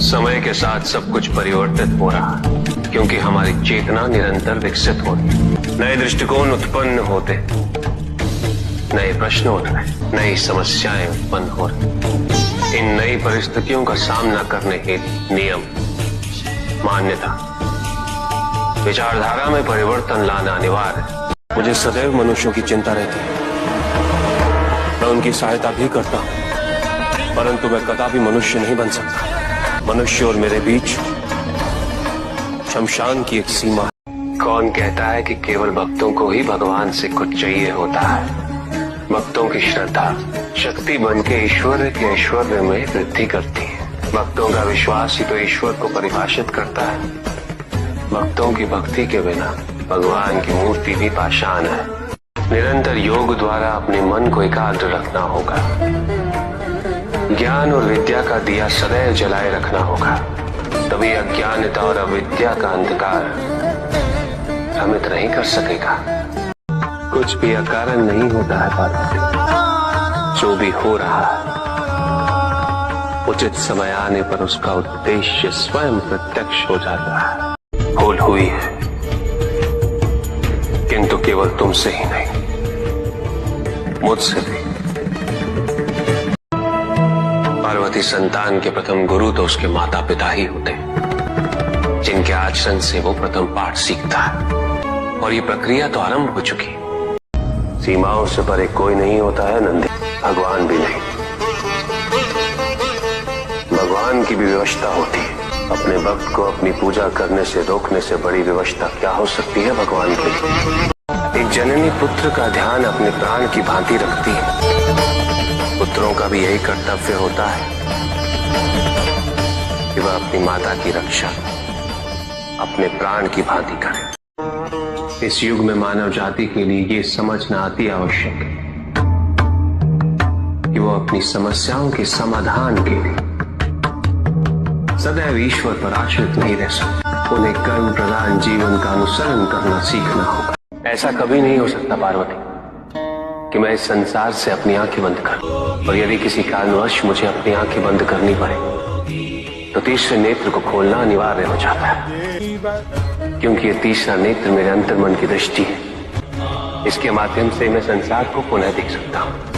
समय के साथ सब कुछ परिवर्तित हो रहा है, क्योंकि हमारी चेतना निरंतर विकसित हो रही है। नए दृष्टिकोण उत्पन्न होते, नए प्रश्न उठ रहे, नई समस्याएं उत्पन्न हो रही। इन नई परिस्थितियों का सामना करने हेतु नियम, मान्यता, विचारधारा में परिवर्तन लाना अनिवार्य है। मुझे सदैव मनुष्यों की चिंता रहती है। मैं उनकी सहायता भी करता हूं, परंतु मैं कदापि मनुष्य नहीं बन सकता। मनुष्य और मेरे बीच शमशान की एक सीमा है। कौन कहता है कि केवल भक्तों को ही भगवान से कुछ चाहिए होता है? भक्तों की श्रद्धा शक्ति बन के ईश्वर के ऐश्वर्य में वृद्धि करती है। भक्तों का विश्वास ही तो ईश्वर को परिभाषित करता है। भक्तों की भक्ति के बिना भगवान की मूर्ति भी पाषाण है। निरंतर योग द्वारा अपने मन को एकाग्र रखना होगा। ज्ञान और विद्या का दिया सदैव जलाए रखना होगा, तभी अज्ञानता और अविद्या का अंधकार भ्रमित नहीं कर सकेगा। कुछ भी अकारण नहीं होता है पार्वती। जो भी हो रहा है उचित समय आने पर उसका उद्देश्य स्वयं प्रत्यक्ष हो जाता है। भूल हुई है, किंतु केवल तुमसे ही नहीं, मुझसे भी। पार्वती संतान के प्रथम गुरु तो उसके माता पिता ही होते हैं, जिनके आचरण से वो प्रथम पाठ सीखता है। और ये प्रक्रिया तो आरंभ हो चुकी। सीमाओं से परे कोई नहीं होता है नंदी, भगवान भी नहीं। भगवान की भी व्यवस्था होती है। अपने भक्त को अपनी पूजा करने से रोकने से बड़ी व्यवस्था क्या हो सकती है भगवान के लिए। एक जननी पुत्र का ध्यान अपने प्राण की भांति रखती है। पुत्रों का भी यही कर्तव्य होता है कि वह अपनी माता की रक्षा अपने प्राण की भांति करे। इस युग में मानव जाति के लिए ये समझना अति आवश्यक है कि वो अपनी समस्याओं के समाधान के लिए सदैव ईश्वर पर आश्रित नहीं रह सकते। उन्हें कर्म प्रधान जीवन का अनुसरण करना सीखना होगा। ऐसा कभी नहीं हो सकता पार्वती कि मैं इस संसार से अपनी आंखें बंद करूं, और यदि किसी कारणवश मुझे अपनी आंखें बंद करनी पड़े तो तीसरे नेत्र को खोलना अनिवार्य हो जाता है, क्योंकि ये तीसरा नेत्र मेरे अंतर्मन की दृष्टि है। इसके माध्यम से मैं संसार को पुनः देख सकता हूं।